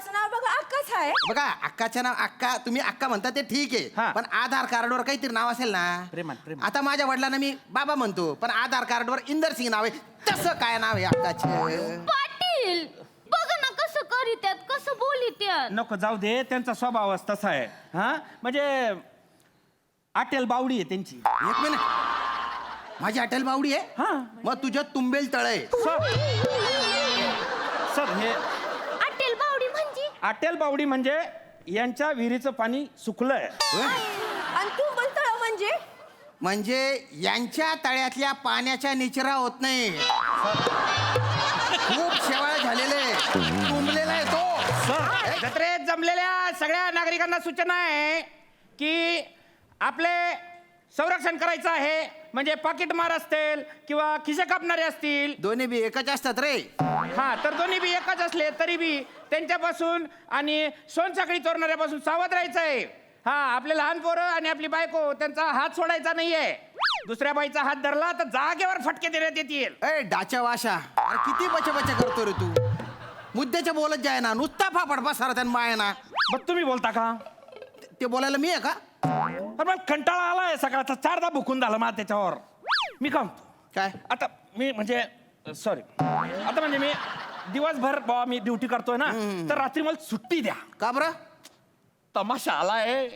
अक्काचं नाव बघा अक्काच आहे. बघा अक्काचं नाव अक्का, तुम्ही अक्का म्हणता ते ठीक हा. आहे, पण आधार कार्डवर काहीतरी नाव असेल ना. प्रेमान. आता माझ्या वडिलांना मी बाबा म्हणतो, पण आधार कार्डवर इंदर सिंग नाव आहे. तसं काय नाव आहे अक्काचे? पाटील बघ ना कसं करीत्यात, कसं बोलित्यात. नको जाऊ दे, त्यांचा स्वभावच तसा आहे. हा म्हणजे आटेल बावडी आहे त्यांची. एक मिनिट, माझी अटल बावडी आहे. हा मग तुझ्या तुंबेल तळ आहे. सर हे आटेल बावडी म्हणजे आटेल बावडी म्हणजे यांच्या विहिरीचं पाणी सुकलंय. होय? आणि तुंबल तळ म्हणजे म्हणजे यांच्या तळ्यातल्या पाण्याच्या निचरा होत नाही. खूप शेवाळ झालेले, तुंबलेला आहे तो. सर जत्रेत जमलेल्या सगळ्या नागरिकांना सूचना आहे की आपले संरक्षण करायचं आहे. म्हणजे पाकिटमार असतील किंवा खिसे कापणारे असतील, दोन्ही बी एकच असतात रे. हा तर दोन्ही बी एकच असले तरी बी त्यांच्यापासून आणि सोनसाखळी चोरणाऱ्यापासून सावध राहायचं आहे. हा आपले लहान पोरं आणि आपली बायको त्यांचा हात सोडायचा नाहीये. दुसऱ्या बाईचा हात धरला तर जागेवर फटके देण्यात येतील. ए डाच्या वाशा, अरे किती बचे करतो रे तू. मुद्द्याच्या बोलत जाय ना, नुसता फापड बसारा त्यानं माय ना. मग तुम्ही बोलता का? ते बोलायला मी आहे का? अरे मला कंटाळा आलाय सकाळचा, 4दा भुकून झालं मला त्याच्यावर. मी काम काय आता मी म्हणजे सॉरी, आता म्हणजे मी दिवसभर बाबा मी ड्युटी करतोय ना, तर रात्री मला सुट्टी द्या. का बरं? तमाशा आलाय.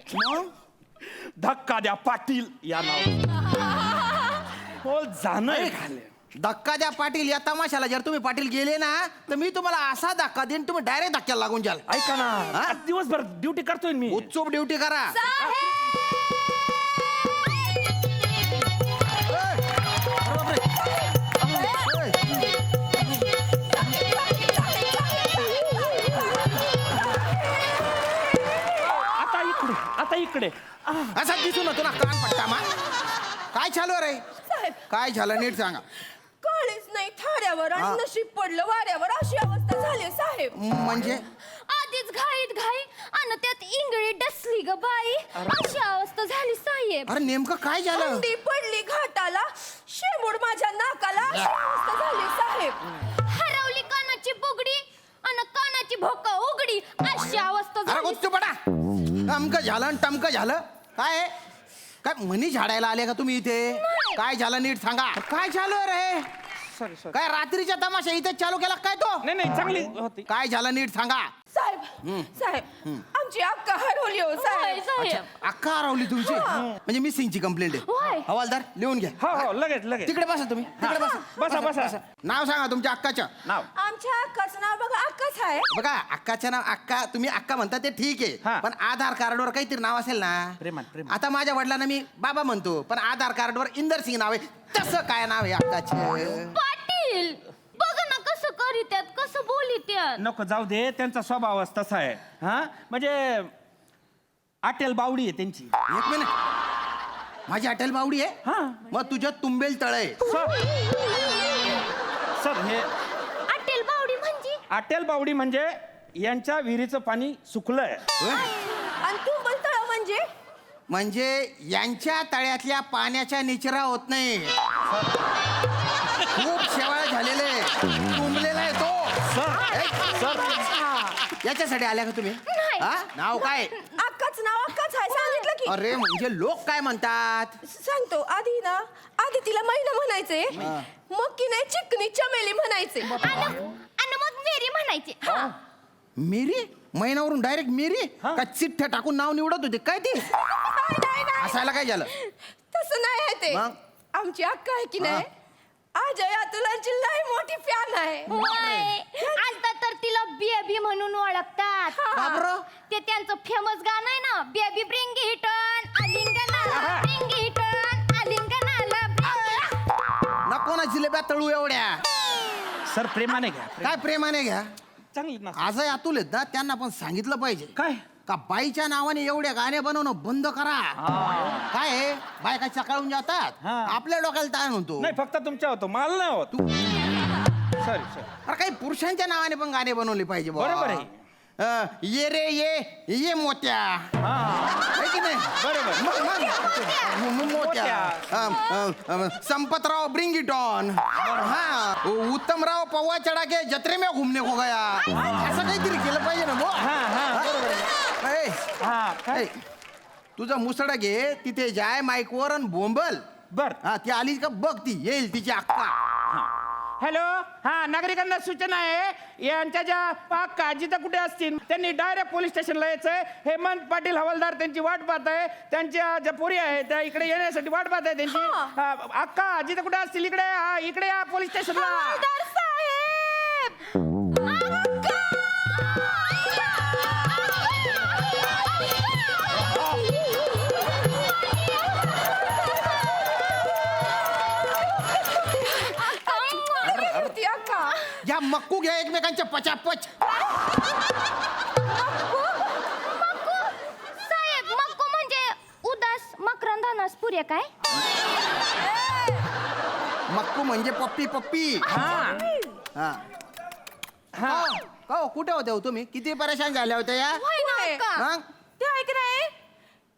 धक्का द्या पाटील या नाव हो जाणं. धक्का द्या पाटील या तमाशाला जर तुम्ही पाटील गेले ना, तर मी तुम्हाला असा धक्का देईन तुम्ही डायरेक्ट धक्क्याला लागून जाल. ऐका ना, हा? आज दिवसभर ड्युटी करतोय मी. उत्सुक ड्युटी करा. आता इकडे असा दिसून होतो ना कान पट्टा मा. काय चालू रे? साहेब काय झालं नीट सांगा. कळीच नाही थाड्यावर हा. आणि नशीब पडलं वाऱ्यावर, अशी अवस्था झाली साहेब. म्हणजे आधीच घाईत घाई आणि त्यात इंगळी डसली ग बाई, अशी अवस्था झाली साहेब. अरे नेमकं काय झालं? अंडी पडली घाटाला, शेबूड माझ्या नाकाला, अशी अवस्था झाली साहेब. हरवली कानाची बुगडी आणि कानाची भोका उघडी, अशी अवस्था अरे झाली. गुच्चू पडा. अमकं झालं आणि टमकं झालं. काय काय मनी झाडायला आले का तुम्ही इथे? काय झालं नीट सांगा. काय झालं रे? सॉरी काय रात्रीच्या तमाशा इथे चालू केला काय तो? नाही चांगली होती. काय झालं नीट सांगा. साहेब साहेब आमची अक्का हरवली हो होय, साहेब. साहेब. अक्का हरवली तुमची? म्हणजे मिसिंगची कंप्लेंट होय. आहे. हवालदार लिहून घ्या. हो लगेच तिकडे बसा तुम्ही. तिकडे बसा. बसा. नाव सांगा तुमच्या अक्काचं. नाव आमच्या अक्काचं नाव बघा अक्काच आहे. बघा अक्काचं नाव अक्का, तुम्ही अक्का म्हणता ते ठीक हा. आहे, पण आधार कार्डवर काहीतरी नाव असेल ना. प्रेमान. आता माझ्या वडिलांना मी बाबा म्हणतो, पण आधार कार्डवर इंदर सिंग नाव आहे. तसं काय नाव आहे अक्काचे? पाटील बघ ना कसं करीत्यात, कसं बोलित्यात. नको जाऊ दे, त्यांचा स्वभावच तसा आहे. हा म्हणजे आटेल बावडी आहे त्यांची. एक मिनिट, माझी अटल बावडी आहे. हा मग तुझ्या तुंबेल तळ आहे. सर हे आटेल बावडी म्हणजे आटेल बावडी म्हणजे यांच्या विहिरीचं पाणी सुकलंय. होय? आणि तुंबल तळ म्हणजे म्हणजे यांच्या तळ्यातल्या पाण्याच्या निचरा होत नाही. खूप शेवाळ झालेले, तुंबलेला आहे तो. सर याच्यासाठी आल्या का तुम्ही? नाही. हा? नाव काय? अक्काच नाव अक्काच आहे सांगितलं की. अरे म्हणजे लोक काय म्हणतात? सांगतो आधी ना, आधी तिला महिना म्हणायचे, मग की नाही चिकनी चमेली म्हणायचे. आणि मग मेरी म्हणायचे. हा. मेरी? महिन्यावरून डायरेक्ट मेरी का चिठ्ठ्या टाकून नाव निवडत होते काय ते? नाही असायला काय झालं? तसं नाही आहे ते. मग? आमची अक्का आहे की नाही, अजय अतुलांची लई मोठी फॅन आहे. होय. आता तर तिला बेबी म्हणून ओळखतात. का बरं? ते त्यांचं फेमस गाणं आहे ना, बेबी ब्रिंग इट ऑन, आलिंगनाला ब्रिंग इट ऑन, आलिंगनाला नको ना जिलेब्या तळू एवढ्या. सर प्रेमाने घ्या. काय प्रेमाने घ्या. चांगली ना. आजही अतुल आहेत ना, त्यांना पण सांगितलं पाहिजे काय का बाईच्या नावाने एवढ्या गाणे बनवणं बंद करा. काय आहे, बायका सकाळून जातात, हा. आपल्या डोक्याला ताण होतो. नाही फक्त तुमच्या होतो, मला नाही होत. सॉरी अरे काही पुरुषांच्या नावाने पण गाणे बनवले पाहिजे बुवा. बरोबर आहे. ये रे ये मोत्या. आहे की नाही? बरोबर. मोत्या. Sampatrao bring it on. हा उत्तमराव पौवा चढा के जत्रे में घूमने को गया. असं काहीतरी केलं पाहिजे ना. हा हा बरोबर आहे. ए, हा काय? ए, तुझं मुसड घे तिथे जाय माईकवर आणि बोंबल. बर हा ती आली का बघ, ती येईल तिची अक्का. हॅलो हा नागरिकांना सूचना आहे, यांच्या ज्या अक्का जिथं कुठे असतील त्यांनी डायरेक्ट पोलीस स्टेशनला यायचंय. हेमंत पाटील हवालदार त्यांची वाट पाहत आहे, त्यांच्या ज्या पोरी आहेत त्या इकडे येण्यासाठी वाट पाहत आहे त्यांची. अक्का जिथं कुठे असतील इकडे या पोलीस स्टेशनला. हवालदार साहेब या मक्कू घ्या एकमेकांच्या पचापच. साहेब मक्को म्हणजे उदास मकरंदानास पुरे काय? मक्कू म्हणजे पप्पी पप्पी. हा हा हा हो कुठे होते हो तुम्ही? किती परेशान झाल्या होत्या या? होय ना अक्का? हा? ते ऐक नाही,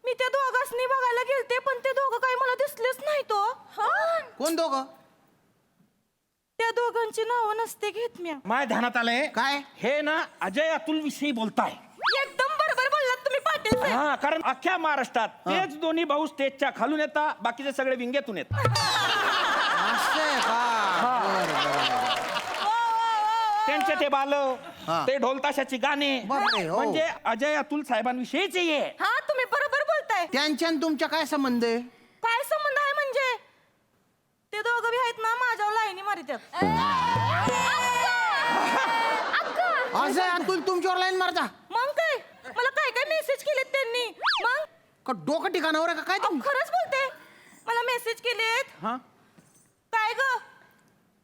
मी त्या दोघांनी बघायला गेलते पण ते दोघं काही मला दिसलेच नाही तो. कोण दोघं? त्या दोघांची नावं नसते घेत मी. माझ्या ध्यानात आलंय काय? हे ना अजय अतुल विषयी बोलताय. एकदम बरोबर बोललात तुम्ही पाटील साहेब. हा कारण अख्ख्या महाराष्ट्रात तेच दोन्ही भाऊ स्टेजच्या खालून येतात, बाकीचे सगळे विंगेतून येतात. असं आहे का? बरं, बरं. त्यांचे ते बाल हा. ते ढोल ताशाची गाणे बापरे, हो. म्हणजे अजय अतुल साहेबांविषयीचे ये. हा तुम्ही बरोबर बोलताय. त्यांच्या आणि तुमच्या काय संबंध आहे? काय संबंध आहे म्हणजे ते दोघं बी आहेत ना माझ्यावर लाईनी मारित्यात. असं आहे, अतुल तुमच्यावर लाईन मारता मग काय मला काय काय मेसेज केलेत त्यांनी. मग का डोकं ठिकाणावर आहे का काय? अहो, खरंच बोलते, मला मेसेज केलेत. हा काय ग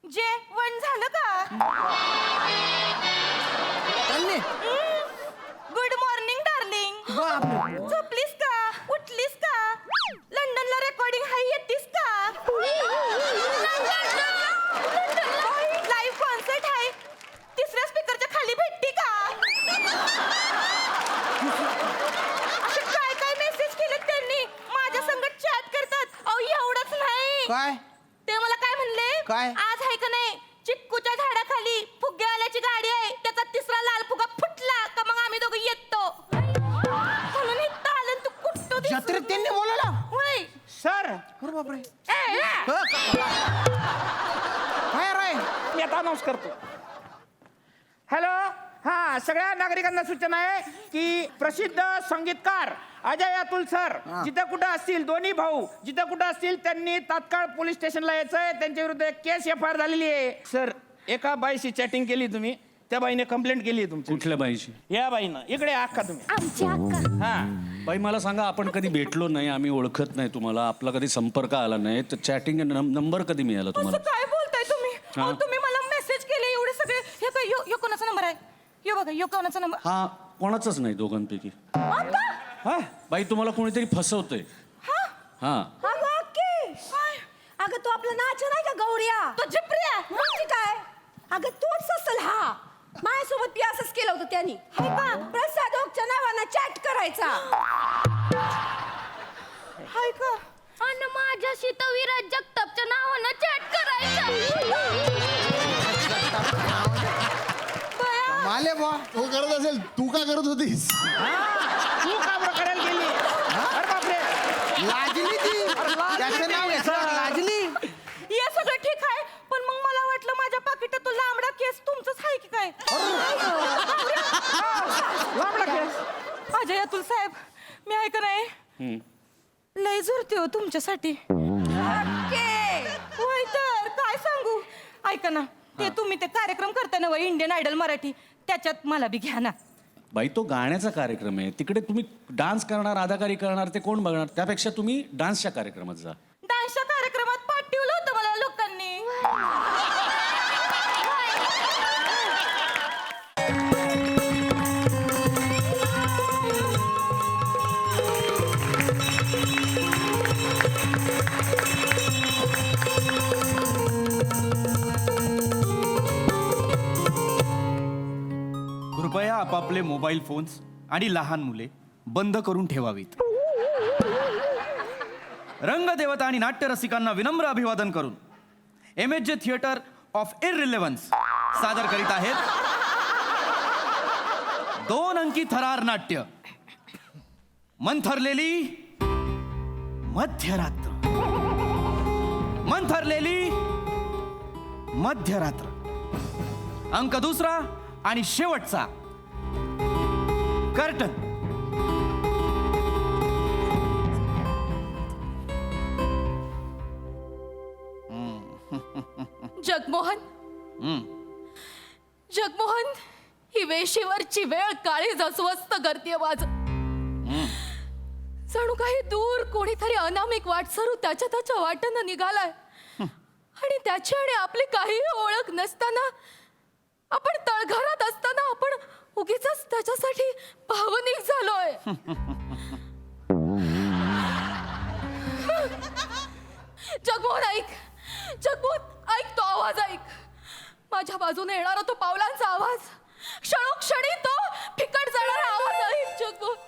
जेवण झालं का? त्यांनी गुड मॉर्निंग डार्लिंग. बापरे. झोपलीस का? उठलीस का? लंडनला रेकॉर्डिंग हाय येतीस का? लाईव्ह कॉन्सर्ट आहे, तिसऱ्या स्पीकरच्या खाली भेटती का? असे काय काय मेसेज केलेत त्यांनी, माझ्या संगत चॅट करतात. अहो एवढंच नाही, काय? ते मला काय म्हणले, काय? आज आहे का नाही चिक्कूच्या झाडाखाली फुग्गेवाल्याची गाडी आहे, त्याचा तिसरा लाल फुगा फुटला का मग आम्ही दोघं येतो म्हणून इथं आलं. तू कुठतो जत्रेत त्यांनी बोलवलं? होय. सर अरे बापरे. ए, ए. काय रे? मी आता अनाऊन्स करतो. हॅलो हा सगळ्या नागरिकांना सूचना आहे की प्रसिद्ध संगीतकार अजय अतुल सर जिथं कुठं असतील, दोन्ही भाऊ जिथं कुठं असतील त्यांनी तात्काळ पोलीस स्टेशनला यायचंय. त्यांच्या विरुद्ध एक केस FIR झालेली आहे. सर एका बाईशी चॅटिंग केली तुम्ही, त्या बाईने कंप्लेंट केली आहे तुमची. कुठल्या बाईशी? या बाईनं इकडे अख्खा तुम्ही. आमची अक्का. हा बाई मला सांगा, आपण कधी भेटलो नाही, आम्ही ओळखत नाही तुम्हाला, आपला कधी संपर्क आला नाही, तर चॅटिंग नंबर कधी मिळाला असं तुम्हाला? काय बोलताय तुम्ही? अहो, तुम्ही मला मेसेज केले एवढे सगळे. हे काय यो कोणाचा नंबर आहे? यो बघा यो कोणाचा नंबर. हा कोणाचाच नाही दोघांपैकी. अक्का? हा बाई तुम्हाला कोणीतरी फसवतंय. हा? हा अगं अक्की, अगं तू आपला नाचा नाही का गौऱ्या, तो जिप्रिया म्हणजे काय? अगं तूच असेल हा. माझ्यासोबत बी असंच केलं होतं त्यांनी. प्रसाद ओकच्या नावानं चॅट करायचा. हाय का? आणि माझ्याशी तर विराज जगतापच्या नावानं चॅट करायचं. माले बा. तो करत असेल, तू का करत होतीस? तू का बरं करायला गेली? अरे बापरे. लाजली ती. त्याचं नाव घेतलं लाजली. हे सगळं ठीक आहे पण मग मला वाटलं माझ्या पाकिटात तो लांबडा केस तुमचंच आहे की काय? लांबडा केस. अजय अतुल साहेब मी ऐक नाही लय झुरते हो तुमच्यासाठी. होय तर काय सांगू. ऐका ना ते तुम्ही ते कार्यक्रम करता ना इंडियन आयडल मराठी, त्याच्यात मला बी घ्या ना. बाई तो गाण्याचा कार्यक्रम आहे, तिकडे तुम्ही डान्स करणार, अदाकारी करणार, ते कोण बघणार? त्यापेक्षा तुम्ही डान्सच्या कार्यक्रमात जा. डान्सच्या कार्यक्रमात पाठवलं होतं मला लोकांनी. कृपया आपापले मोबाईल फोन्स आणि लहान मुले बंद करून ठेवावीत. रंगदेवता आणि नाट्य रसिकांना विनम्र अभिवादन करून MSJ थिएटर ऑफ इररिलेव्हन्स सादर करीत आहेत 2 अंकी थरार नाट्य. मंथरलेली मध्यरात्र. मंथरलेली मध्यरात्र. अंक 2 आणि शेवटचा कर्टन. जगमोहन जगमोहन, ही वेशीवरची वेळ काळीज अस्वस्थ करते माझं. जणू काही दूर कोणीतरी अनामिक वाटसरू त्याच्या वाटेनं निघालाय आणि त्याची आणि आपली काही ओळख नसताना, आपण तळघरात असताना आपण उगीच त्याच्यासाठी भावनिक झालोय. जगमोहन ऐक, जगमोहन ऐक, तो आवाज ऐक. माझ्या बाजूने येणारा तो पावलांचा आवाज, क्षणोक्षणी तो फिकट जाणारा आवाज ऐक. जगमोहन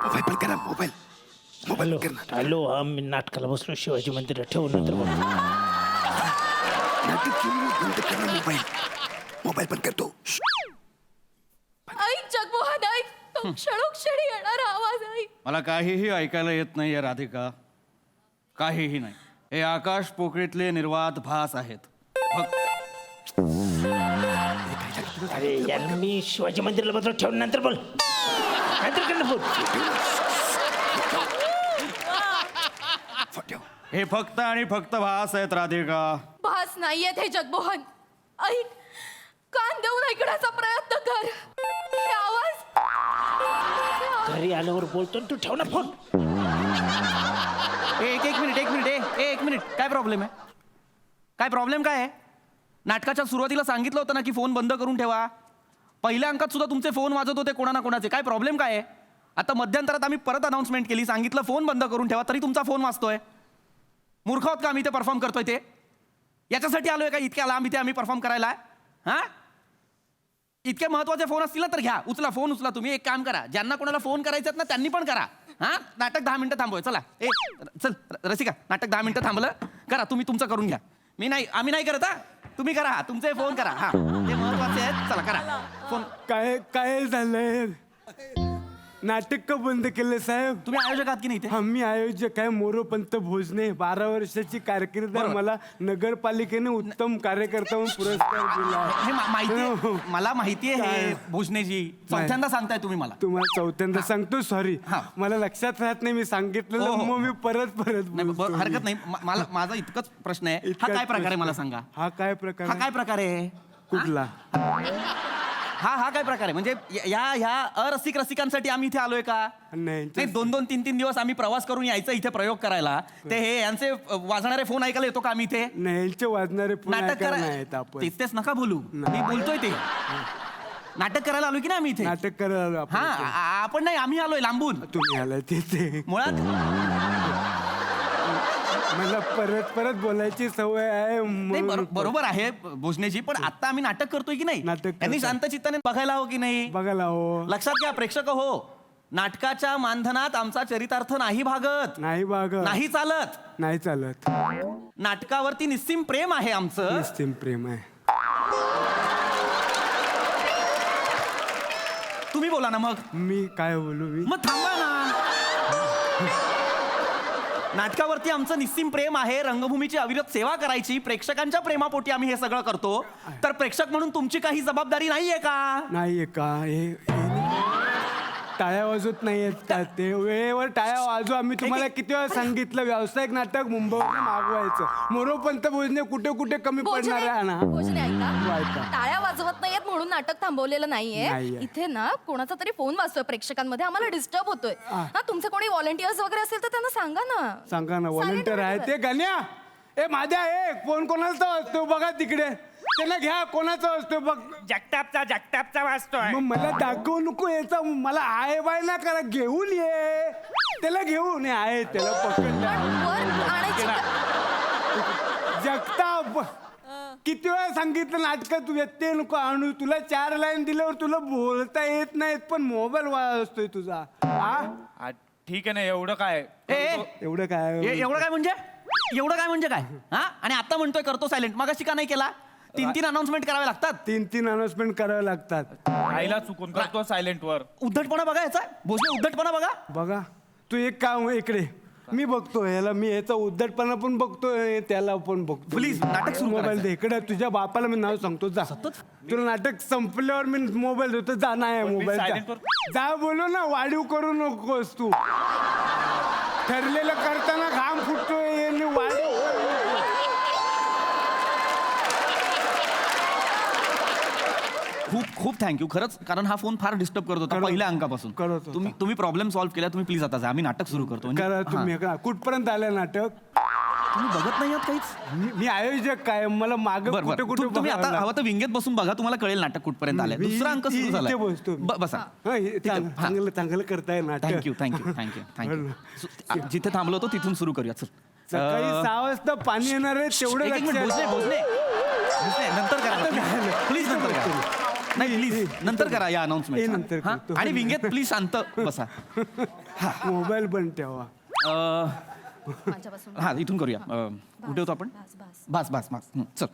मोबाईल बंद करा. मोबाईल हॅलो हॅलो, हा मी नाटकाला बसलो शिवाजी मंदिरात. ठेवून नंतर बोल. बंद करा. मोबाईल बंद करतो. ऐक जगमोहन ऐक, तो क्षणोक्षणी येणारा आवाज ऐक. मला काहीही ऐकायला येत नाहीये राधिका, काहीही नाही. हे आकाश पोकळीतले निर्वात भास आहेत. अरे यार, मी शिवाजी मंदिराला बसलो. ठेवून नंतर बोल. नंतर कडनं बोल. हे फक्त आणि फक्त भास आहेत राधिका. भास नाहीयेत हे जगमोहन. ऐक, कान देऊन ऐकण्याचा प्रयत्न कर. हे आवाज घरी आल्यावर बोलतो ना तू. ठेव ना फोन. एक मिनिट. काय प्रॉब्लेम आहे? काय प्रॉब्लेम काय आहे? नाटकाच्या सुरुवातीला सांगितलं होतं ना की फोन बंद करून ठेवा. पहिल्या अंकात सुद्धा तुमचे फोन वाजत होते कोणा ना कोणाचे. काय प्रॉब्लेम काय आहे? आता मध्यंतरात आम्ही परत अनाउन्समेंट केली, सांगितलं फोन बंद करून ठेवा, तरी तुमचा फोन वाजतोय. मूर्ख आहोत का आम्ही ते परफॉर्म करतोय ते? याच्यासाठी आलोय का इतक्या लांब इथे आम्ही परफॉर्म करायला? हा, इतके महत्वाचे फोन असतील ना तर घ्या, उचला, फोन उचला. तुम्ही एक काम करा, ज्यांना कोणाला फोन करायचे ना त्यांनी पण करा. हा, नाटक 10 मिनिटं थांबवूया. चला चल रसिका, नाटक 10 मिनिटं थांबलं. करा तुम्ही तुमचं करून घ्या. आम्ही नाही करत. हा, तुम्ही करा, तुमचे फोन करा. हा, ते महत्वाचे आहेत. चला करा फोन. काय काय झालंय? नाटक का बंद केलं साहेब? तुम्ही आयोजक आहात की नाही इथे? आम्ही आयोजक आहे. मोरोपंत भोजने. 12 वर्षाची कारकीर्द आहे. मला नगरपालिकेने उत्तम कार्यकर्ता म्हणून पुरस्कार दिला. हे माहिती, मला माहिती आहे हे भोजनेजी. चौथ्यांदा सांगताय तुम्ही मला. तुम्हाला चौथ्यांदा सांगतो. सॉरी, हा. मला लक्षात राहत नाही. मी सांगितलं हो. मग मी परत नाही, बोलतो. हरकत नाही. मला माझा इतकंच प्रश्न आहे. हा इतकाच काय प्रकार आहे प्रश्न. मला सांगा. हा काय प्रकार हा आहे? काय प्रकार आहे? कुठला? हा काय प्रकार आहे? म्हणजे ह्या रसिकांसाठी आम्ही इथे आलोय का? नाही. 2-2, 3-3 दिवस आम्ही प्रवास करून यायचं इथे प्रयोग करायला. ते हे यांचे वाजणारे फोन ऐकायला येतो का आम्ही इथे? नेलचे वाजणारे पुन्हा नाटक ऐकायला करा. नाही येत आपण. तेच नका बोलू. मी बोलतोय ते. नाटक करायला आलोय की नाही आम्ही इथे? नाटक करायला आपण. हा, आपण नाही, आम्ही आलोय लांबून. तुम्ही आला तिथे. मुळात मला परत बोलायची सवय आहे नाही, म्हणून. बरोबर आहे भोजनेजी, पण आता आम्ही नाटक करतोय की नाही? नाटक त्यांनी करताय. शांत चित्ताने बघायला हवं की नाही? बघायला हो. लक्षात घ्या प्रेक्षक हो, नाटकाच्या मानधनात आमचा चरितार्थ नाही भागत, नाही बाग नाही चालत. नाही चालत. नाटकावरती निस्सीम प्रेम आहे आमचं. निस्तीम प्रेम आहे. तुम्ही बोला ना मग. मी काय बोलू? मी मग थांबा ना. नाटकावरती आमचं निस्सीम प्रेम आहे. रंगभूमीची अविरत सेवा करायची. प्रेक्षकांच्या प्रेमापोटी आम्ही हे सगळं करतो. तर प्रेक्षक म्हणून तुमची काही जबाबदारी नाहीये का? नाहीये का? हे टाळ्या वाजवत नाहीयेत का ते? वेळेवर टाळ्या वाजवा. आम्ही तुम्हाला किती वेळा सांगितलं व्यावसायिक नाटक मुंबईवर मागवायचं. मोरोपंत भोजने कुठे कुठे कमी पडणार आहे ना. भोजने ऐका, ऐका. टाळ्या वाजवत नाहीयेत म्हणून नाटक थांबवलेलं नाहीये. नाहीये. इथे ना कोणाचा तरी फोन वाजतोय प्रेक्षकांमध्ये, आम्हाला डिस्टर्ब होतोय. हा, तुमचे कोणी व्हॉलंटियर्स वगैरे असेल तर त्यांना सांगा ना. सांगा ना. व्हॉलंटियर आहे ते. गाण्या ए माझ्या फोन कोणाचा वाजतो बघा तिकडे. त्यांना घ्या. कोणाचा वाजतो बघ. जगतापचा वाचतोय. मग मला दाखवू नको याचा. मला आहे बाय ना करा. घेऊन ये त्याला. घेऊन ये. आहे त्याला पकड. वर आणायची का? जगताप किती वेळा सांगितलं नाटकात तू येते नको आणू. तुला 4 लाईन दिल्यावर तुला बोलता येत नाहीत पण मोबाईल वाजतोय तुझा. हा, ठीक आहे ना, एवढं काय? एवढं काय? एवढं काय म्हणजे? एवढं काय म्हणजे काय? हा, आणि आता म्हणतोय करतो सायलेंट. मगाशी का नाही केला? तीन अनाउन्समेंट करावे लागतात. 3 अनाउन्समेंट करावे लागतात. आईला चुकून करतो सायलेंट वर. उद्धटपणा बघा याचा. भोसले उद्धटपणा बघा. बघा तू एक काम इकडे मी बघतो याला, मी याचा उद्धटपणा पण बघतोय, त्याला पण बघतो. Please, नाटक सुरू मोबाईल करायचं. दे इकडे. तुझ्या बापाला मी नाव सांगतो, जा. तुला नाटक संपल्यावर मी मोबाईल देतो, जा. नाही मोबाईल silent जा. वर- जा बोलू ना, वाढीव करू नकोस तू. ठरलेलं करताना घाम फुटतोय आणि वाढीव. खूप थँक्यू खरंच, कारण हा फोन फार डिस्टर्ब करत होता पहिल्या अंकापासून. करत होता. तुम्ही प्रॉब्लेम सॉल्व्ह केला. तुम्ही प्लीज आता जा, आम्ही नाटक सुरू करतो. म्हणजे- करा हां. तुम्ही करा. कुठपर्यंत आलं नाटक? तुम्ही बघत नाही आहात काहीच. मी आयोजक काय, मला माग बरं कुठे बरं कुठे तुम्ही आता हवं तर विंगेत बसून बघा, तुम्हाला कळेल नाटक कुठपर्यंत आलंय. मी- दुसरा अंक सुरू इथे झालाय. बसतो मी. बसा. चांगलं चांगलं करताय नाटक. थँक्यू. जिथे थांबलो होतो तिथून सुरू करूया. चल. सकाळी 6 वाजता पाणी येणार आहे, तेवढं एक मिनिट, लक्षात. भोसले नंतर करा. प्लीज नंतर करा. नाही प्लीज नंतर करा या हे नंतर अनाउन्समेंट. करतो. आणि विंगेत प्लीज शांत बसा. मोबाईल पण ठेवा. माझ्यापासून हा इथून करूया. कुठे होतो आपण? बस बस चल.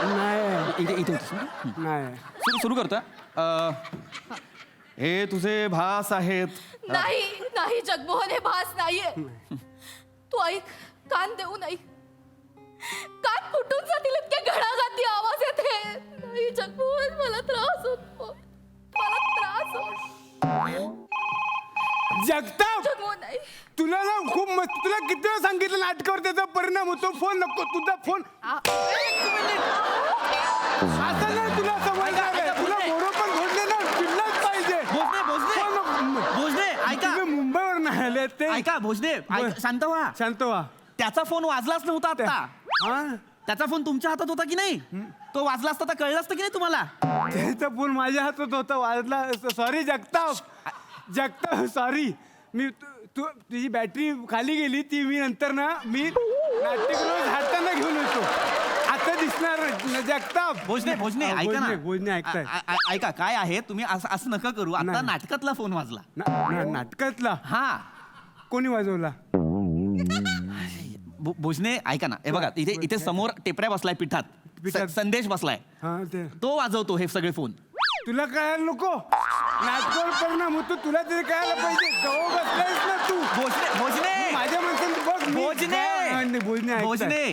नाही इथे होतीस ना? नाही सुरू करतोय. हे तुझे भास आहेत. नाही नाही जगमोहन, हे भास नाहीये. तू ऐक, कान देऊ नाही. कान फुटून जातील इतके घणाघाती आवाज येते. नाही जगमोहन, मला त्रास होतो. मला त्रास होतो. जगताप, जगमोहन नाही. तुला ना खूप मस्त, तुला किती वेळा सांगितलं नाटकावर त्याचा परिणाम होतो. फोन नको, तुझा फोन. आता नाही तुला समजणार आहे. तुला मोरो पण घोडले ना, चिडलंच पाहिजे. भोसले ऐका. तुम्ही मुंबईवर नाही आले ते. ऐका भोसले शांत व्हा. शांत व्हा. त्याचा फोन वाजलाच नव्हता आता. हा, त्याचा फोन तुमच्या हातात होता की नाही? तो वाजला असता तर कळलं असतं की नाही तुम्हाला? त्याचा फोन माझ्या हातात होता, वाजला. Sorry Jagtap sorry. मी तुझी बॅटरी खाली गेली, ती मी नंतर ना मी नाट्यगृह झाडताना घेऊन येतो. आता दिसणार जगताप. भोजने ऐका ना. भोजने ऐकताय. ऐका काय आहे, तुम्ही असं नका करू. आता नाही. नाटकातला फोन वाजला. नाटकातला हा कोणी वाजवला? भोजने ऐका ना. हे बघा इथे समोर टेपऱ्या बसलाय पिठात. संदेश बसलाय. हा ते तो वाजवतो हे सगळे फोन. तुला कळायला नको. नाटकावर परिणाम होतो, तुला तरी कळायला पाहिजे. जवळ बसलायस ना तू. भोजने माझ्या माणसाने बघ. भोजने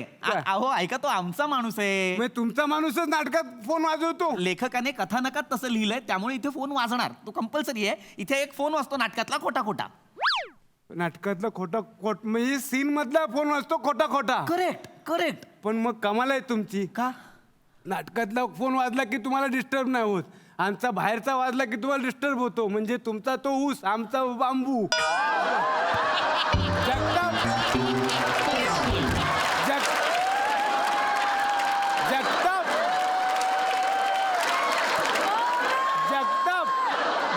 अहो ऐका, तो आमचा माणूस आहे. तुमचा माणूसच नाटकात फोन वाजवतो. लेखकाने कथानकात तसं लिहिलंय, त्यामुळे इथे फोन वाजणार. तो कंपल्सरी आहे. इथे एक फोन वाजतो नाटकातला खोटा. नाटकातला खोट म्हणजे सीन मधला फोन वाजतो खोटा. करेक्ट. पण मग कमाल आहे तुमची. का? नाटकातला फोन वाजला की तुम्हाला डिस्टर्ब नाही होत. आमचा बाहेरचा वाजला की तुम्हाला डिस्टर्ब होतो. म्हणजे तुमचा तो ऊस, आमचा बांबू.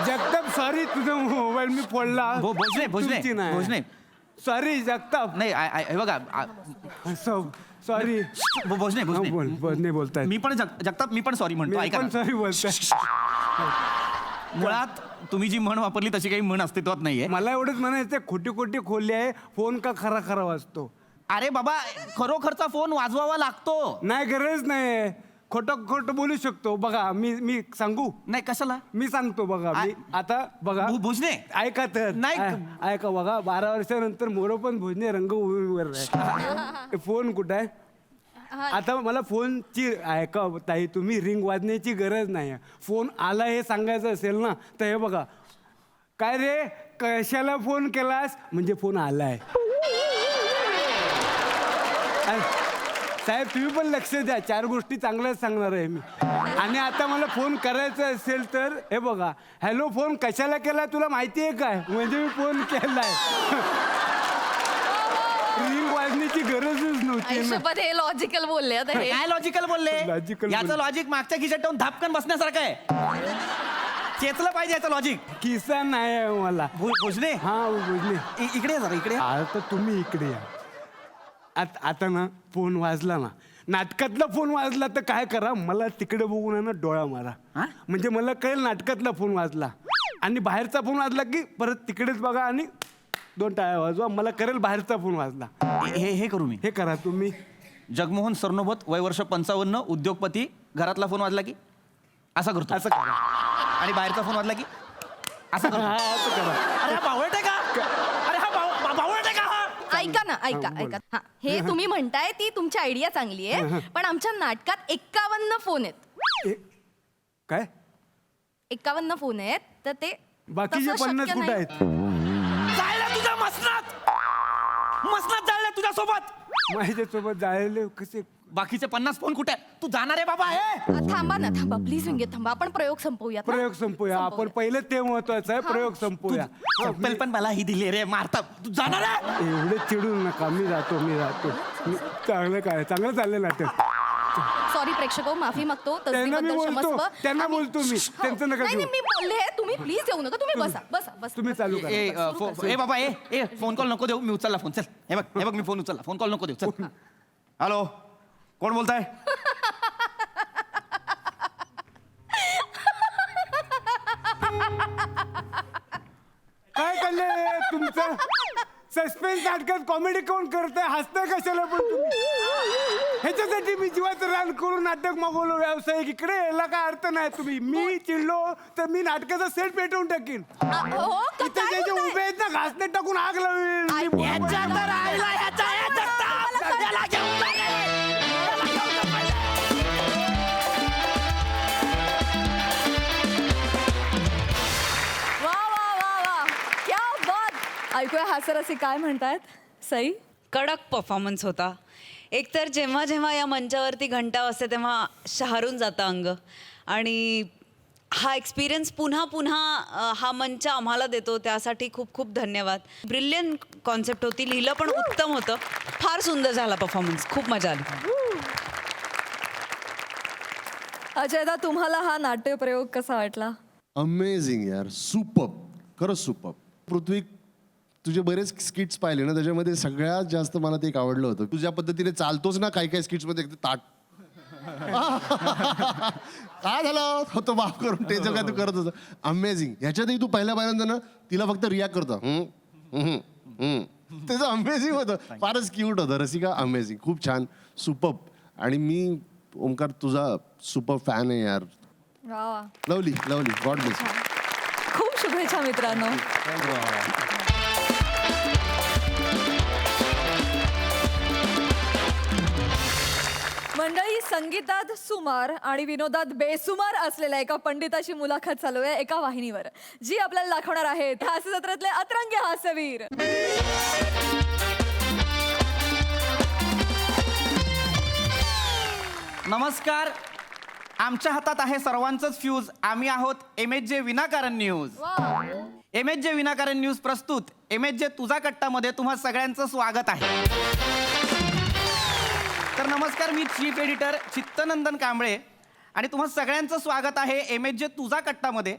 जगताप सॉरी, तुझा मोबाईल मी फोडला. भोजने सॉरी जगताप. नाही हे बघा सॉरी. भोजने बोलताय. मी पण जगताप, मी पण सॉरी म्हणतो. ऐका पण ना. सॉरी बोलताय. मुळात तुम्ही जी म्हण वापरली तशी काही म्हण अस्तित्वात नाहीये. मला एवढंच म्हणायचं, खोटी खोली आहे. फोन का खरा वाजतो? अरे बाबा, खरोखरचा फोन वाजवावा लागतो. नाही, गरज नाही. खोटं बोलू शकतो. बघा मी सांगू? नाही कशाला? मी सांगतो बघा. मी आता बघा भोजने ऐका तर. नाही. ऐका बघा, 12 वर्षानंतर मोरो पण भोजने रंगभूमीवर आहे. फोन कुठं आहे? आता मला फोनची, ऐका ताई, तुम्ही रिंग वाजण्याची गरज नाही. फोन आला हे सांगायचं असेल ना, तर हे बघा. काय रे, कशाला फोन केलास? म्हणजे फोन आलाय. साहेब तुम्ही पण लक्ष द्या. 4 गोष्टी चांगल्याच सांगणार आहे मी. आणि आता मला फोन करायचा असेल तर हे बघा. हॅलो, फोन कशाला केला तुला माहिती आहे काय? म्हणजे मी फोन केलाय. रिंग वाजण्याची गरजच नव्हती ना. आयुष्यभर हे लॉजिकल बोलले आता हे. काय लॉजिकल बोलले? Logical याचं बोलले. लॉजिक मागच्या खिशात ठेवून धापकन बसण्यासारखं आहे. चेतलं पाहिजे याचं लॉजिक. किस्सा नाही आहे मला. भोजने हा भोजने, इकडे जरा इकडे. आता तुम्ही इकडे या. आता ना फोन वाजला ना, नाटकातला फोन वाजला तर काय करा, मला तिकडे बघून आहे ना डोळा मारा. म्हणजे मला कळेल नाटकातला फोन वाजला. आणि बाहेरचा फोन वाजला की परत तिकडेच बघा आणि 2 टाळ्या वाजवा. मला करेल बाहेरचा फोन वाजला. हे करू मी. हे करा तुम्ही. जगमोहन सरनोबत वय वर्ष 55 उद्योगपती घरातला फोन वाजला की असा करतो असं करा. आणि बाहेरचा फोन वाजला की असं करतो. हा, असं करा. अरे हा बावळट आहे का? अरे हा बावळट आहे का हा? ऐका ना, ऐका. हा, हे तुम्ही म्हणताय ती तुमची आयडिया चांगली आहे, पण आमच्या नाटकात 51 फोन आहेत. काय 51 फोन आहेत, तर ते बाकीचे तसं 50 शक्य कुठं नाही. आहेत? जायला तुझ्या मसनात जायला तुझ्यासोबत. माझ्यासोबत जायले कसे? बाकीचे 50 फोन कुठे आहेत? तू जाणार आहे बाबा हे? थांबा प्लीज विंगे थांबा. आपण प्रयोग संपवूयात ना? प्रयोग संपूया आपण. पहिले ते महत्वाचं आहे. प्रयोग संपूया. चप्पल पण मला ही दिली रे मारता. तू जाणार आहे? एवढे चिडू नका. मी जातो. चांगलं चाललं नाटक. सॉरी प्रेक्षको, माफी मागतो. त्यांना मी तसदीबद्दल बोलतो. क्षमस्व. त्यांना आणि- बोलतो मी. हो. त्यांचं नका नाही घेऊ. मी बोलले, तुम्ही प्लीज येऊ नका. तुम्ही बसा. तुम्ही चालू करा. ए बाबा ए फोन कॉल नको देऊ. मी उचलला फोन. चल हे बघ मी फोन उचलला. फोन कॉल नको देऊ. चल. हॅलो, कोण बोलताय? काय चाललंय तुमचं? सस्पेन्स नाटकात कॉमेडी कोण करताय? हसताय कशाला पण तुम्ही? ह्याच्यासाठी मी जीवाचं रान करून नाटक मागवलं व्यावसायिक इकडे. याला काय अर्थ नाही. तुम्ही मी चिडलो तर मी नाटकाचा सेट पेटवून टाकीन. हो, इथे काय जे जे बोलताय? उभे आहेत ना घासने टाकून आग लावेल. वा. क्या बात. ऐकूया हास्यरसिक काय म्हणतायत. सई. कडक परफॉर्मन्स होता. एकतर जेव्हा जेव्हा या मंचावरती घंटा वाजते तेव्हा शहारून जातं अंग. आणि हा एक्सपिरियन्स पुन्हा हा मंच आम्हाला देतो त्यासाठी खूप खूप धन्यवाद. ब्रिलियंट कॉन्सेप्ट होती. लिहिलं पण उत्तम होतं. फार सुंदर झाला परफॉर्मन्स. खूप मजा आली. अजयदा, तुम्हाला हा नाट्य प्रयोग कसा वाटला? अमेझिंग यार. सुपर. खरंच सुपर. पृथ्वी, तुझे बरेच स्किट्स पाहिले ना, त्याच्यामध्ये सगळ्यात जास्त मला ते एक आवडलं होतं. तू ज्या पद्धतीने चालतोस ना काही स्किट्स मध्ये ताट काय झालं होतं माफ करून ते काय तू करत होतं. अमेझिंग. ह्याच्यातही तू पहिल्या पहिल्यांदा ना तिला फक्त रिॲक्ट करतो. त्याचं अमेझिंग होतं. फारच क्यूट होतं. रसिका अमेझिंग. खूप छान. सुपर. आणि मी ओमकार तुझा सुपर फॅन आहे यार. Lovely God bless. खूप शुभेच्छा मित्रांनो. मंडळी, संगीतात सुमार आणि विनोदात बेसुमार असलेल्या एका पंडिताची मुलाखत चालू आहे एका वाहिनीवर, जी आपल्याला दाखवणार आहेत हास्य जत्रेतले अतरंगी हास्यवीर. नमस्कार. आमच्या हातात आहे सर्वांचंच फ्यूज. आम्ही आहोत MHJ विनाकारण न्यूज. MHJ विनाकारण न्यूज प्रस्तुत MHJ तुझा कट्टामध्ये तुम्हा सगळ्यांचं स्वागत आहे. तर नमस्कार, मी चीफ एडिटर चित्तनंदन कांबळे आणि तुम्हा सगळ्यांचं स्वागत आहे MHJ तुझा कट्टामध्ये.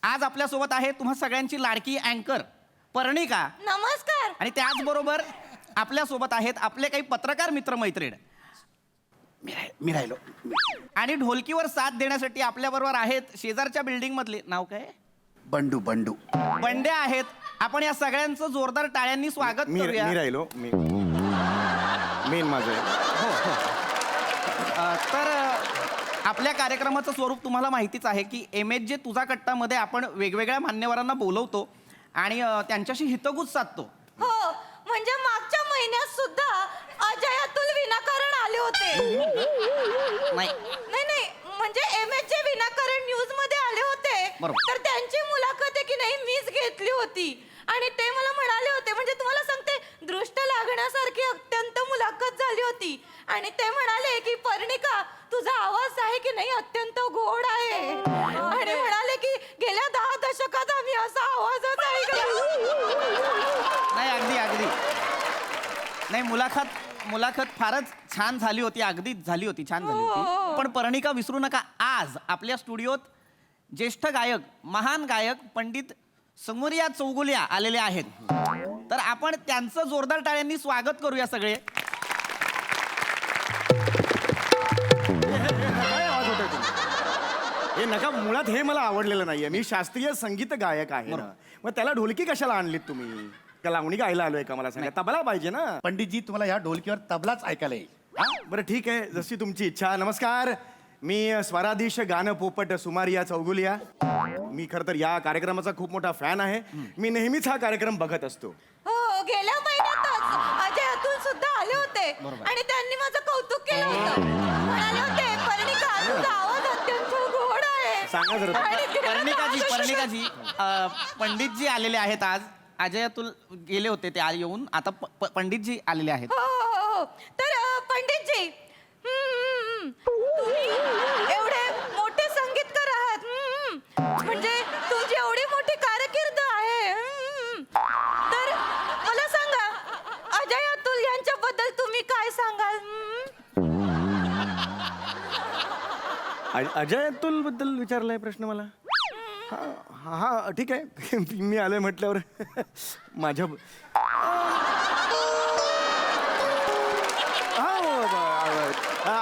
आज आपल्यासोबत आहे तुम्हा सगळ्यांची लाडकी अँकर पर्णिका. नमस्कार. आणि त्याचबरोबर आपल्यासोबत आहेत आपले काही पत्रकार मित्रमैत्रीण. मी राहिलो. आणि ढोलकीवर साथ देण्यासाठी आपल्याबरोबर आहेत शेजारच्या बिल्डिंग मधले, नाव काय? बंडू बंडे आहेत. आपण या सगळ्यांचं जोरदार टाळ्यांनी स्वागत करूया. मी राहिलो. मेन माझं तर आपल्या कार्यक्रमाचं स्वरूप तुम्हाला माहितीच आहे की MHJ तुझा कट्टामध्ये आपण वेगवेगळ्या मान्यवरांना बोलवतो आणि त्यांच्याशी हितगुज साधतो. हो, म्हणजे मागच्या महिन्यात सुद्धा अजय अतुल विनाकारण आले होते. नाही, म्हणजे MHJ विनाकारण न्यूज मध्ये आले होते. बरोबर. तर त्यांची मुलाखत आहे की नाही मीच घेतली होती आणि ते मला म्हणाले होते, म्हणजे तुम्हाला सांगते, दृष्ट लागण्यासारखी अत्यंत मुलाखत झाली होती. आणि ते म्हणाले की पर्णिका, तुझा आवाज आहे की नाही अत्यंत गोड आहे. आणि म्हणाले की गेल्या 10 दशकात आम्ही असा आवाजच ऐकला. नाही, अगदी नाही, मुलाखत फारच छान झाली होती. अगदीच झाली होती, छान झाली होती. पण पर्णिका विसरू नका, आज आपल्या स्टुडिओत ज्येष्ठ गायक, महान गायक पंडित समोरिया चौगुलिया आलेले आहेत. तर आपण त्यांचं जोरदार टाळ्यांनी स्वागत करूया सगळे. हे नका, मुळात हे मला आवडलेलं नाहीये. मी शास्त्रीय संगीत गायक आहे ना, मग त्याला ढोलकी कशाला आणलीत तुम्ही? का लावणी गायला आलोय का मला सांगा तबला पाहिजे ना. पंडितजी तुम्हाला या ढोलकीवर तबलाच ऐकायला येईल. हा बरं ठीक आहे जशी तुमची इच्छा. नमस्कार मी स्वराधीश गाणं पोपट सुमारिया चौगुलिया. मी खरं तर या कार्यक्रमाचा खूप मोठा फॅन आहे. मी नेहमीच हा कार्यक्रम बघत असतो. हो गेल्या महिन्यातच अजय अतुल सुद्धा आले होते आणि त्यांनी माझं कौतुक केलं होतं. म्हणाले होते पर्णिका तुझा आवाज अत्यंत गोड आहे. सांगा जरा. आणि तिने पर्णिकाजी पंडितजी आलेले आहेत आज. अजय अतुल गेले होते ते आज येऊन आता पंडितजी आलेले आहेत. हो हो हो तर पंडितजी तुम्ही एवढे मोठे संगीतकार आहात. म्हणजे तुमची एवढी मोठी कारकीर्द आहे. तर मला सांगा अजय अतुल यांच्याबद्दल तुम्ही काय सांगाल? अजय अतुल बद्दल विचारलाय प्रश्न मला. हा हा ठीक आहे मी आलोय म्हटल्यावर माझ्या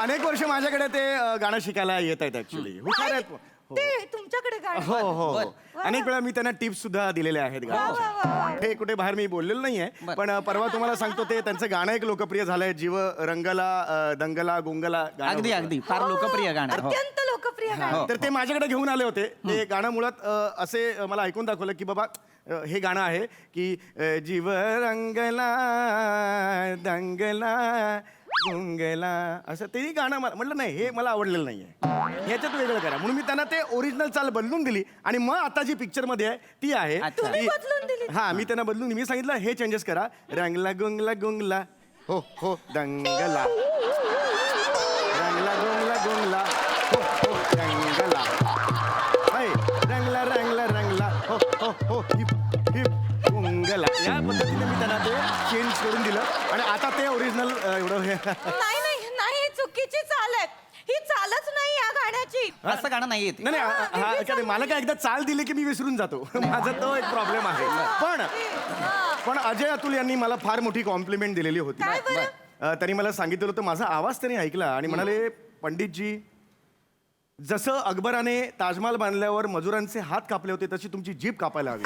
अनेक वर्ष माझ्याकडे ते गाणं शिकायला येत आहेत ऍक्च्युली. हुशार आहेत. ते तुमच्याकडे गाणं. हो हो अनेक वेळा मी त्यांना टिप्स सुद्धा दिलेल्या आहेत गाण्याच्या. हे कुठे बाहेर मी बोललेलो नाहीये पण परवा तुम्हाला सांगतो ते त्यांचं गाणं एक लोकप्रिय झालंय जीव रंगला दंगला गुंगला गाणं अगदी होतं. अगदी फार लोकप्रिय गाणं आहे. हो. अत्यंत लोकप्रिय गाणं. तर ते माझ्याकडे घेऊन आले होते. ते गाणं मुळात असे मला ऐकून दाखवलं की बाबा हे गाणं आहे की जीव रंगला दंगला गुंगला असं ते गाणं म्हटलं नाही हे मला आवडलेलं नाहीये ह्याच्यात वेगळं करा म्हणून मी त्यांना ते ओरिजिनल चाल बदलून दिली आणि मग आता जी पिक्चर मध्ये आहे ती आहे तुम्ही बदलून दिली? हा मी त्यांना बदलून मी सांगितलं हे चेंजेस करा रंगला गुंगला गुंगला हो हो दंगला रंगला गुंगला गुंगला हो हो दंगला रंगला रंगला रंगला हो हो हो हिप हिप गुंगला या पद्धतीने मी त्यांना ते चेंज करून दिलं आणि आता ते ओरिजिनल एवढं हे नाही नाही नाही ही चुकीची चाल आहे. ही चालच नाही या गाण्याची. असं गाणं नाही येते. नाही नाही हा काय मला काय एकदा चाल दिली की मी विसरून जातो माझा तो एक प्रॉब्लेम आहे. पण अजय अतुल यांनी मला फार मोठी कॉम्प्लिमेंट दिलेली होती. काय बरं? त्यांनी मला सांगितलं होतं माझा आवाज त्यांनी ऐकला आणि म्हणाले पंडितजी जसं अकबराने ताजमहाल बांधल्यावर मजुरांचे हात कापले होते तशी तुमची जीभ कापायला हवी.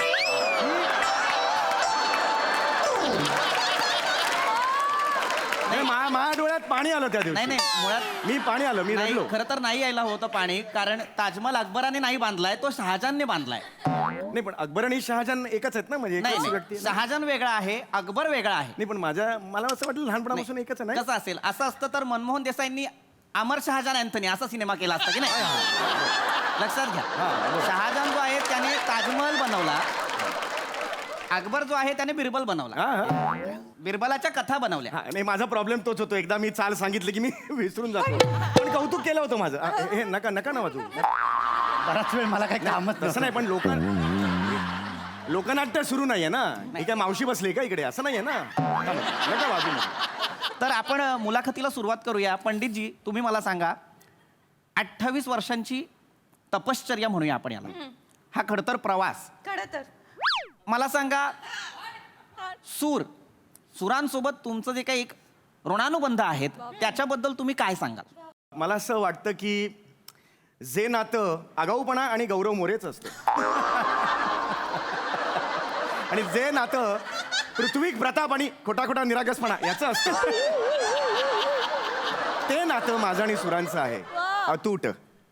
माझ्या डोळ्यात पाणी आलं त्या दिवशी. नाही नाही मुळात मी पाणी आलं मी नाही रडलो. खरं तर नाही यायला होतं पाणी कारण ताजमहाल अकबराने नाही बांधलाय तो शहाजहानने बांधलाय. नाही पण अकबर आणि शहाजहान एकच आहेत ना म्हणजे नाही एकच नाही. व्यक्ती आहे ना? शहाजहान वेगळा आहे अकबर वेगळा आहे. नाही पण मला असं वाटलं लहानपणापासून एकच आहे ना. कसं असेल असं असतं तर मनमोहन देसाईंनी अमर शहाजहान अँथनी असा सिनेमा केला असता की नाही. लक्षात घ्या शहाजहान जो आहे त्याने ताजमहल बनवला अकबर जो आहे त्याने बिरबल बनवला. बिरबलाच्या कथा बनवल्या. नाही माझा प्रॉब्लेम तोच होतो एकदा मी चाल सांगितलं की मी विसरून जातो पण कौतुक केलं होतं माझं. हे नका नका ना वाजू बराच वेळ मला काही कामच तसं नाही पण लोकनाट्य सुरू नाहीये ना. ही काय मावशी बसली का इकडे असं नाहीये ना. नका वाजू नका. तर आपण मुलाखतीला सुरुवात करूया. पंडितजी तुम्ही मला सांगा 28 वर्षांची तपश्चर्या म्हणूया आपण याला. हा खडतर प्रवास खरं तर मला सांगा सुरांसोबत तुमचं जे काही एक ऋणानुबंध आहेत त्याच्याबद्दल तुम्ही काय सांगाल? मला असं वाटतं की जे नातं आगाऊपणा आणि गौरव मोरेच असतं आणि जे नातं पृथ्वीक प्रताप आणि खोटा खोटा निरागसपणा याचं असतं ते नातं माझं आणि सुरांचं आहे. अतूट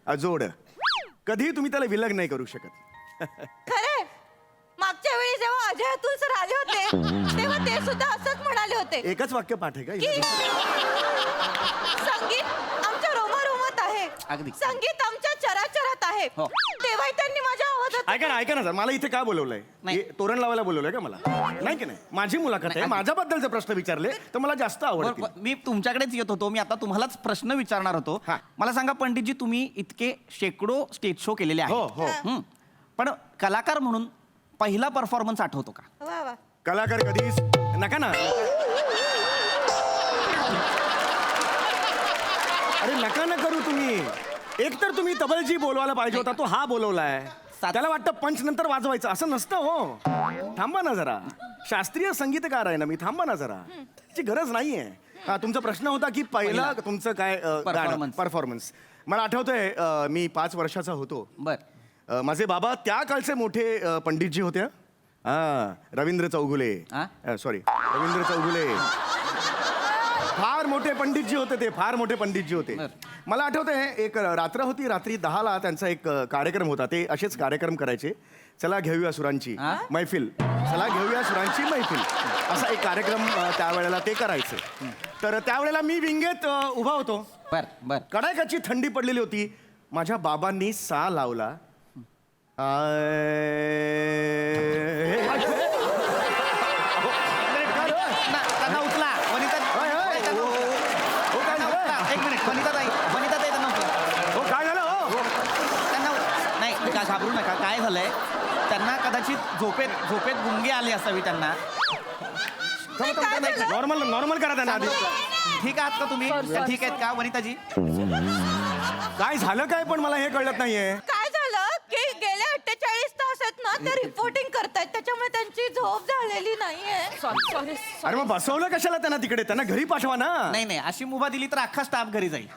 अजोड कधीही तुम्ही त्याला विलग नाही करू शकत. खरे मागच्या वेळी जेव्हा अजय अतुल सर आले होते तेव्हा ते सुद्धा असंच म्हणाले होते एकच वाक्य पाठ आहे की का? संगीत आमच्या रोमारोमात आहे. अगदी. संगीत आमच्या चराचरात आहे. हो. तेव्हाही त्यांनी माझ्या आवाजात ऐका ना सर मला इथे का बोलवलंय नाही. हे तोरण लावायला बोलवलंय का मला? नाही की नाही माझी मुलाखत आहे. माझ्याबद्दल जर प्रश्न विचारले तर मला जास्त आवडतील. मी तुमच्याकडेच येत होतो. मी आता तुम्हालाच प्रश्न विचारणार होतो. हा. मला सांगा पंडितजी तुम्ही इतके शेकडो स्टेज शो केलेले हो, आहेत. हो. पण कलाकार म्हणून पहिला परफॉर्मन्स आठवतो का? वा वा कलाकार कधीच नका ना अरे नका ना करू तुम्ही. एक तर तुम्ही तबलजी बोलवायला पाहिजे होता तो हा बोलवलाय. त्याला वाटतं पंच नंतर वाजवायचं असं नसतं. हो थांबा ना जरा शास्त्रीय संगीतकार आहे ना मी. थांबा ना जरा त्याची गरज नाहीये. हा तुमचा प्रश्न होता की पहिला तुमचं काय परफॉर्मन्स. मला आठवतंय मी 5 वर्षाचा होतो. बर माझे बाबा त्या काळचे मोठे पंडितजी होते. रवींद्र चौगुले सॉरी रवींद्र चौगुले फार मोठे पंडितजी होते ते, फार मोठे पंडितजी होते. मला आठवतंय एक रात्र होती, रात्री 10ला त्यांचा एक कार्यक्रम होता. ते असेच कार्यक्रम करायचे. चला घेऊया सुरांची मैफिल, चला घेऊया सुरांची मैफिल, असा एक कार्यक्रम त्यावेळेला ते करायचे. तर त्यावेळेला मी विंगेत उभा होतो. बर कडाक्याची थंडी पडलेली होती. माझ्या बाबांनी सा लावला. त्यांना उचला वनिता एक मिनिट वनिताताई त्यांना उचला. हो काय झालं हो नाही घाबरू नका. काय झालंय त्यांना कदाचित झोपेत गुंगी आली असावी त्यांना. नॉर्मल करा त्यांना आधी. ठीक आहात का तुम्ही? ठीक आहेत का वनिताजी? काय झालं काय पण मला हे कळत नाहीये. काय झालं की गेले 48 तास आहेत ना ते रिपोर्टिंग करतायत, त्याच्यामुळे त्यांची झोप झालेली नाहीये. सॉरी. अरे मग बसवलं कशाला त्यांना तिकडे? त्यांना घरी पाठवा ना. नाही अशी मुभा दिली तर अख्खा स्टाफ घरी जाईल.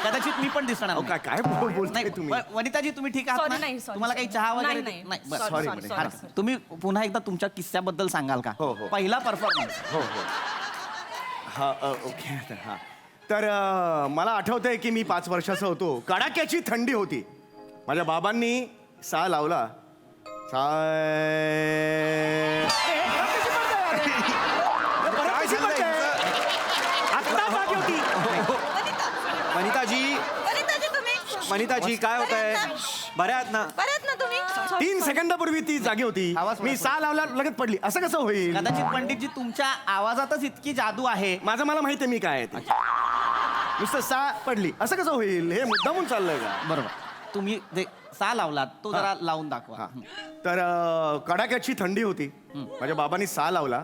कदाचित मी पण दिसणार अहो, नाही. काय बोलताय नाही, तुम्ही? वनिताजी तुम्ही ठीक आहात Sorry, ना? नाही, sorry, तुम्हाला काही sorry. चहा वगैरे नाही, नाही बस. sorry, sorry, sorry, sorry. sorry. हरकत. तुम्ही पुन्हा एकदा तुमच्या किस्स्याबद्दल सांगाल का? हो. पहिला परफॉर्मन्स. हो हा ओके हा. तर मला आठवतंय की मी 5 वर्षाचा होतो. कडाक्याची थंडी होती. माझ्या बाबांनी सा लावला. वनिताजी काय होत आहे? बऱ्यात ना? बऱ्यात ना तुम्ही? 3 सेकंदापूर्वी ती जागी होती. मी सा लावला लगेच पडली. असं कसं होईल? कदाचित पंडितजी तुमच्या आवाजातच इतकी जादू आहे. मला माहिती आहे मी काय आहे ते. नुसतं सा पडली असं कसं होईल? हे मुद्दामून चाललंय का? बरोबर. तुम्ही जे सा लावलात तो जरा लावून दाखवा. तर कडाक्याची थंडी होती. माझ्या बाबांनी सा लावला.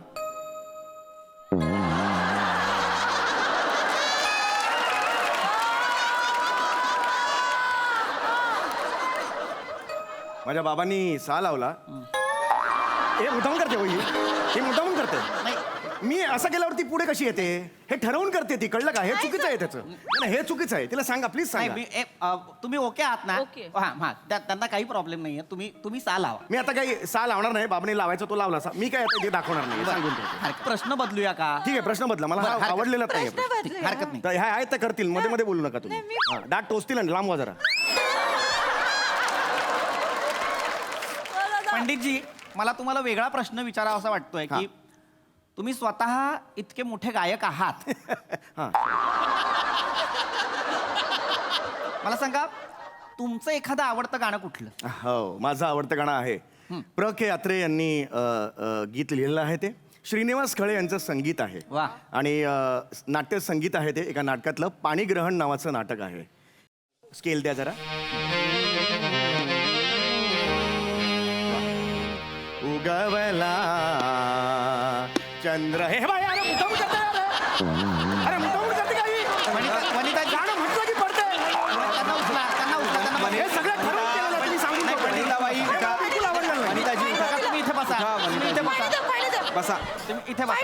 माझ्या बाबांनी सा लावला. हे मुद्दामून करते होई, हे मुद्दामून करते. मी असं केल्यावरती पुढे कशी येते हे ठरवून करते ती. कळलं का? हे चुकीचं आहे त्याचं. नाही, हे चुकीचं आहे. तिला सांगा प्लीज सांगा. तुम्ही ओके आहात ना? ओके. हा त्यांना काही प्रॉब्लेम नाहीये. तुम्ही सा लावा. मी आता काही सा लावणार नाही. बाबांनी लावायचा तो लावला सा. मी काय आता ते दाखवणार नाही. सांगून ठेवतो. प्रश्न बदलूया का? ठीक आहे प्रश्न बदला. मला हा आवडलेलाच नाही. प्रश्न बदलूया. हरकत नाही. तर ह्या आहेत तर करतील. मध्ये मध्ये बोलू नका तुम्ही. हा, दाट टोचतील आणि लांब वा जरा. पंडितजी मला तुम्हाला वेगळा प्रश्न विचारावा असा वाटतोय की तुम्ही स्वतः इतके मोठे गायक आहात. मला सांगा तुमचं एखादं आवडतं गाणं कुठलं? हो माझं आवडतं गाणं आहे. प्र के अत्रे यांनी गीत लिहिलेलं आहे. ते श्रीनिवास खळे यांचं संगीत आहे. वा. आणि नाट्य संगीत आहे. ते एका नाटकातलं पाणीग्रहण नावाचं नाटक आहे. स्केल द्या जरा. उगवला चंद्र. हे बाय अरे मुद्दामून करते यार. अरे मुद्दामून करते काही. वनिता गाणं म्हटलं की पडते. त्यांना उचला. हे सगळं ठरवून केलेलं आहे. तुम्ही सांगून ठेवा. बिलकुल आवडलं नाही. तुम्ही इथे बसा. तुम्ही इथे बसा. बसा. तुम्ही इथे बसा.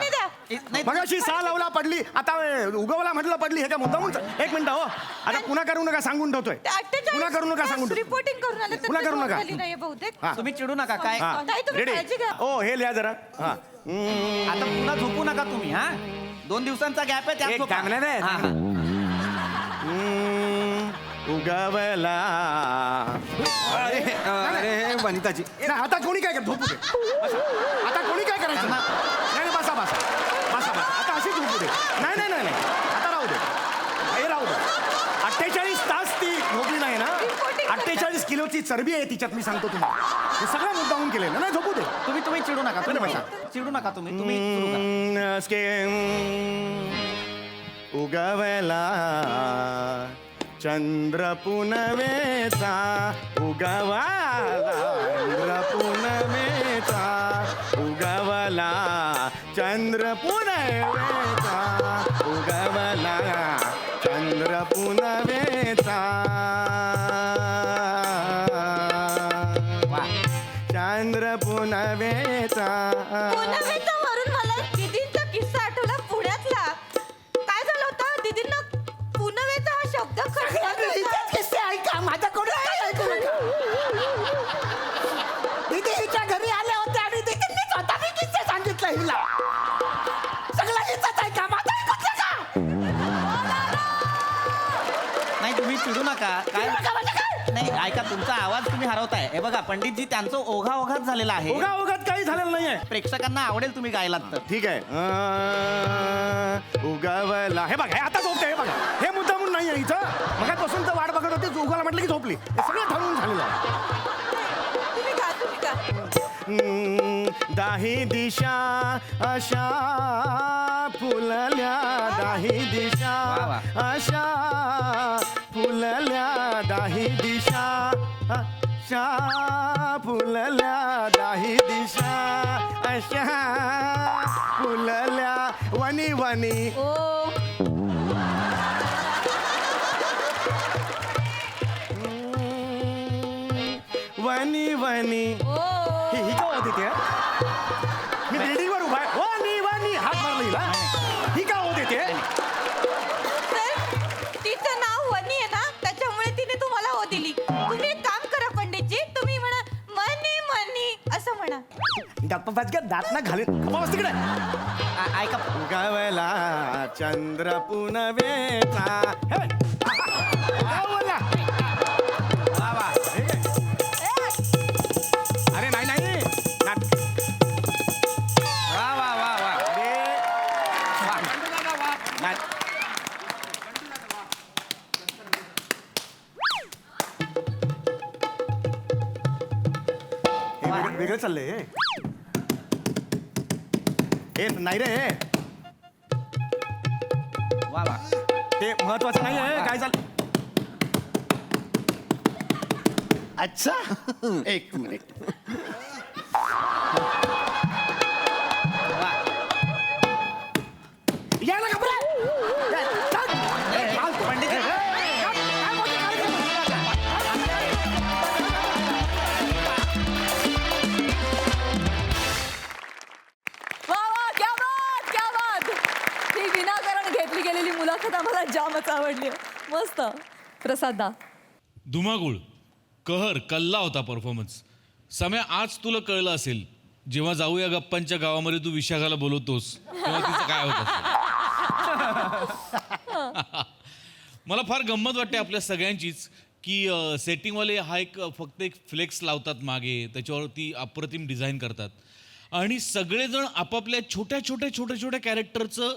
नाही मगाशी सा लावला पडली. आता उगवला म्हटलं पडली. हे काय मुद्दामून? एक मिनिट हो. आता पुन्हा करू नका सांगून ठेवतोय. पुन्हा करू नका सांगून ठेवतोय. रिपोर्टिंग करून आले पुन्हा करू नका. नाही बहुतेक. हा. तुम्ही चिडू नका. काय हा. ताई, तुम्ही रेडी. काळजी घ्या. ओ हे लिहा जरा. हा आता पुन्हा झोपू नका तुम्ही. हा 2 दिवसांचा गॅप आहे त्यात एक झोपा. काम नाही रे. हा. उगवला. अरे वनिताजी नाही, आता कोणी काय करत? झोपू दे. बसा. आता कोणी काय करायचं? नाही बसा. आता अशी झोपू दे. नाही आता राहू दे. हे राहू दे. 48 तास ती झोपली नाही ना. 48 किलोची चरबी आहे तिच्यात. मी सांगतो तुम्हाला. हे सगळं मुद्दामून केलेलं. नाही झोपू दे. तुम्ही चिडू नका. तुम्ही बसा. चिडू नका तुम्ही सुरू करा. उगवला चंद्र पुनवेचा. उगवाला चंद्र पुनवेचा. उगवला चंद्र पुनवेचा. उगवला चंद्र पुनवेचा. चंद्र पुनवेचा. पुनवेचा वरून मला दीदींचा किस्सा आठवला पुण्यातला. काय झालं होतं दीदींना पुनवेचा हा शब्द किस्से ऐका माझ्याकडून काय ऐकू नका. दीदी हिच्या घरी आले होते आणि तिथे नाही ऐका, तुमचा आवाज तुम्ही हरवताय. हे बघा पंडितजी, त्यांचं ओघाओघात झालेला आहे. ओघाओघात काही झालेलं नाहीये. प्रेक्षकांना आवडेल तुम्ही गायलात तर. ठीक आहे. उगावला हे बघा, हे आता झोपते. हे बघा, हे मुद्दा म्हणून नाही आहे इथं. मगापासून तर वाट बघत होते, उगाला म्हटलं की झोपली. हे सगळं ठरवून झालेलं आहे. तुम्ही गा. दाही दिशा अशा फुलल्या, दाही दिशा अशा फुलल्या, दाही दिशा अशा फुलल्या, दाही दिशा अशा फुलल्या, वनी वनी. ओ वनी वनी. ही का होत येते? मी बिल्डिंगवर उभा आहे. वनी वनी हात मारला हिला. ही का होत येते? तर तिचं नाव वनी आहे ना, त्याच्यामुळे तिने तुम्हाला हो दिली. तुम्ही एक काम करा पंडितजी, तुम्ही म्हणा मनी मनी असं म्हणा. गप्पा बस गं, दात ना घालीन. गप्पा बस तिकडे. ऐका, उगवला चंद्र पुनवेचा. हे बघ. उगवला. वा वा. अरे नाही नाही नाट- वा वा वा वा. अरे नाट- हे वेगळं चाललंय हे. हे नाही रे, वा वा. ते महत्वाचं नाही आहे. काय चाल. अच्छा, एक मिनिट. यायला घाबरा. पंडितजी, वा वा, क्या बात क्या बात. ही विनाकारण घेतली गेलेली मुलाखत आम्हाला जामच आवडली. मस्त. प्रसादा. धुमाकूळ, कहर, कल्ला होता परफॉर्मन्स. सम्या, आज तुला कळलं असेल जेव्हा जाऊया गप्पांच्या गावामध्ये तू विशाखाला बोलवतोस तेव्हा तिचं काय होत असेल. मला फार गंमत वाटते आपल्या सगळ्यांचीच की सेटिंगवाले हा एक फक्त एक फ्लेक्स लावतात मागे, त्याच्यावरती अप्रतिम डिझाईन करतात आणि सगळेजण आपापल्या छोट्या छोट्या छोट्या छोट्या कॅरेक्टरचं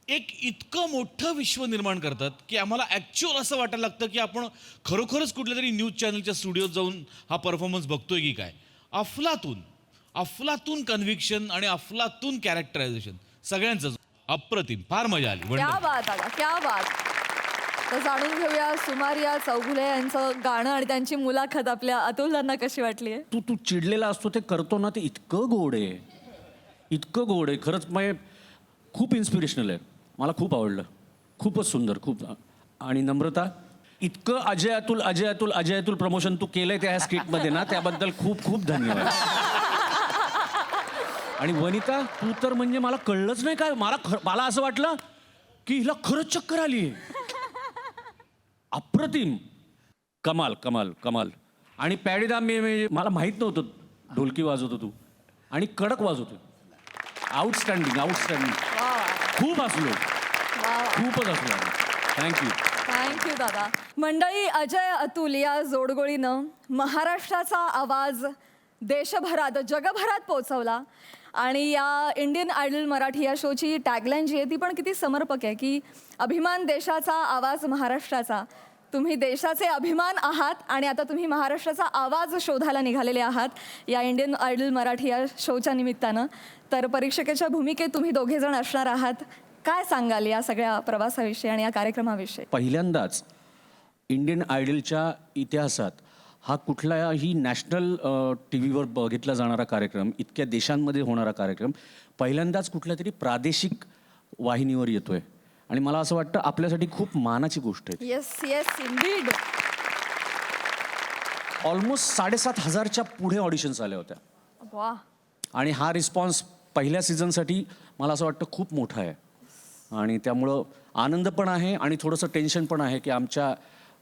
एक इतकं मोठं विश्व निर्माण करतात की आम्हाला ॲक्च्युअल असं वाटायला लागतं की आपण खरोखरच कुठल्या तरी न्यूज चॅनलच्या स्टुडिओत जाऊन हा परफॉर्मन्स बघतोय की काय. अफलातून कन्व्हिक्शन आणि अफलातून कॅरेक्टरायझेशन सगळ्यांचं अप्रतिम. फार मजा आली. क्या बात आला, क्या बात. तर जाणून घेऊया सुमारिया चौगुले यांचं गाणं आणि त्यांची मुलाखत आपल्या अतुलांना कशी वाटली आहे. तू चिडलेला असतो ते करतो ना, ते इतकं गोड आहे, इतकं गोड आहे. खरंच म्हणजे खूप इन्स्पिरेशनल आहे. मला खूप आवडलं. खूपच सुंदर. खूप. आणि नम्रता, इतकं अजय अतुल प्रमोशन तू केलंय त्या स्किटमध्ये ना, त्याबद्दल खूप खूप धन्यवाद. आणि वनिता, तू तर म्हणजे मला कळलंच नाही काय. मला असं वाटलं की हिला खरंच चक्कर आली आहे. अप्रतिम. कमाल कमाल कमाल. आणि पॅडीदाम मला माहीत नव्हतं ढोलकी वाजवतो तू, आणि कडक वाजवतो. आउटस्टँडिंग. खूप हसलो. खूपच हसलो. थँक्यू दादा. मंडळी, अजय अतुल या जोडगोळीनं महाराष्ट्राचा आवाज देशभरात जगभरात पोहोचवला. आणि या इंडियन आयडल मराठी या शोची टॅगलाईन जी आहे ती पण किती समर्पक आहे की अभिमान देशाचा, आवाज महाराष्ट्राचा. तुम्ही देशाचे अभिमान आहात आणि आता तुम्ही महाराष्ट्राचा आवाज शोधायला निघालेले आहात या इंडियन आयडल मराठी या शोच्या निमित्तानं. तर परीक्षकाच्या भूमिकेत तुम्ही दोघेजण असणार आहात. काय सांगाल या सगळ्या प्रवासाविषयी आणि या कार्यक्रमाविषयी. पहिल्यांदाच इंडियन आयडलच्या इतिहासात हा कुठलाही नॅशनल टी व्हीवर बघितला जाणारा कार्यक्रम, इतक्या देशांमध्ये होणारा कार्यक्रम पहिल्यांदाच कुठल्या तरी प्रादेशिक वाहिनीवर येतोय. आणि मला असं वाटतं आपल्यासाठी खूप मानाची गोष्ट आहे. Yes yes Indeed. ऑलमोस्ट 7,500च्या पुढे ऑडिशन्स आल्या होत्या. वा. आणि हा रिस्पॉन्स पहिल्या सीझनसाठी मला असं वाटतं खूप मोठा आहे. आणि त्यामुळं आनंद पण आहे आणि थोडंसं टेन्शन पण आहे की आमच्या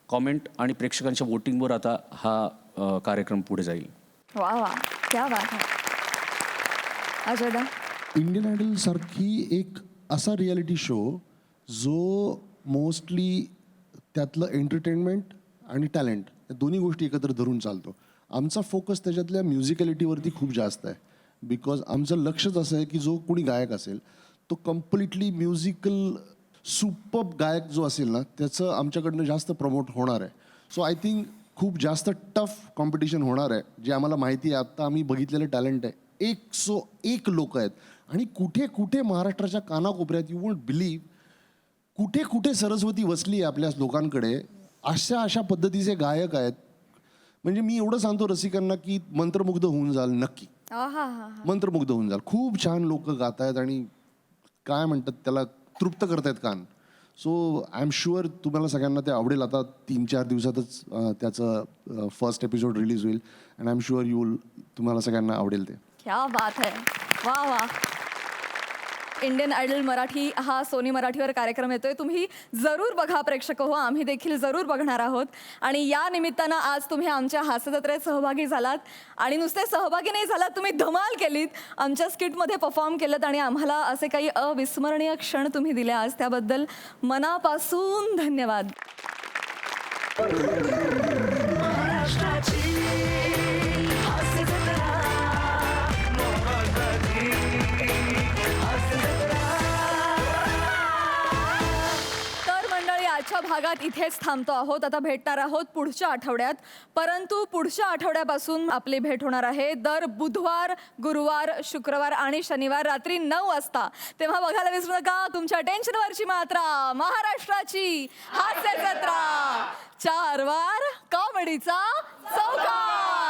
कॉमेंट आणि प्रेक्षकांच्या वोटिंगवर आता हा कार्यक्रम पुढे जाईल. वा वा, क्या बात आहे. अजयदा. इंडियन आयडल सारखी एक असा रियालिटी शो जो मोस्टली त्यातलं एंटरटेनमेंट आणि टॅलेंट या दोन्ही गोष्टी एकत्र धरून चालतो. आमचा फोकस त्याच्यातल्या म्युझिकॅलिटीवरती खूप जास्त आहे. बिकॉज आमचं लक्षच असं आहे की जो कोणी गायक असेल तो कम्प्लिटली म्युझिकल सुपर्ब गायक जो असेल ना त्याचं आमच्याकडनं जास्त प्रमोट होणार आहे. सो आय थिंक खूप जास्त टफ कॉम्पिटिशन होणार आहे. जे आम्हाला माहिती आहे आत्ता आम्ही बघितलेले टॅलेंट आहे 101 लोक आहेत आणि कुठे कुठे महाराष्ट्राच्या कानाकोपऱ्यात यू वोंट बिलीव्ह कुठे कुठे सरस्वती वसली आहे आपल्या लोकांकडे. अशा पद्धतीचे गायक आहेत. म्हणजे मी एवढं सांगतो रसिकांना की मंत्रमुग्ध होऊन जाल नक्की. मंत्रमुग्ध होऊन जाल. खूप छान लोक गात आहेत आणि काय म्हणतात त्याला तृप्त करतायत कान. सो आय एम शुअर तुम्हाला सगळ्यांना ते आवडेल. आता 3-4 दिवसातच त्याचं फर्स्ट एपिसोड रिलीज होईल अँड आय एम शुअर तुम्हाला सगळ्यांना आवडेल ते. क्या बात है, वा वा. इंडियन आयडल मराठी हा सोनी मराठीवर कार्यक्रम येतोय. तुम्ही जरूर बघा प्रेक्षक हो, आम्ही देखील जरूर बघणार आहोत. आणि या निमित्तानं आज तुम्ही आमच्या हास्यजत्रेत सहभागी झालात आणि नुसते सहभागी नाही झालात, तुम्ही धमाल केलीत, आमच्या स्किटमध्ये परफॉर्म केलं आणि आम्हाला असे काही अविस्मरणीय क्षण तुम्ही दिले आज. त्याबद्दल मनापासून धन्यवाद. आजच्या भागात इथेच थांबतो आहोत. आता भेटणार आहोत पुढच्या आठवड्यात. परंतु पुढच्या आठवड्यापासून आपली भेट होणार आहे दर बुधवार, गुरुवार, शुक्रवार आणि शनिवार रात्री 9 वाजता. तेव्हा बघायला विसरू नका तुमच्या टेन्शनवरची मात्रा, महाराष्ट्राची हास्य जत्रा. 4 वार कॉमेडीचा चौकार.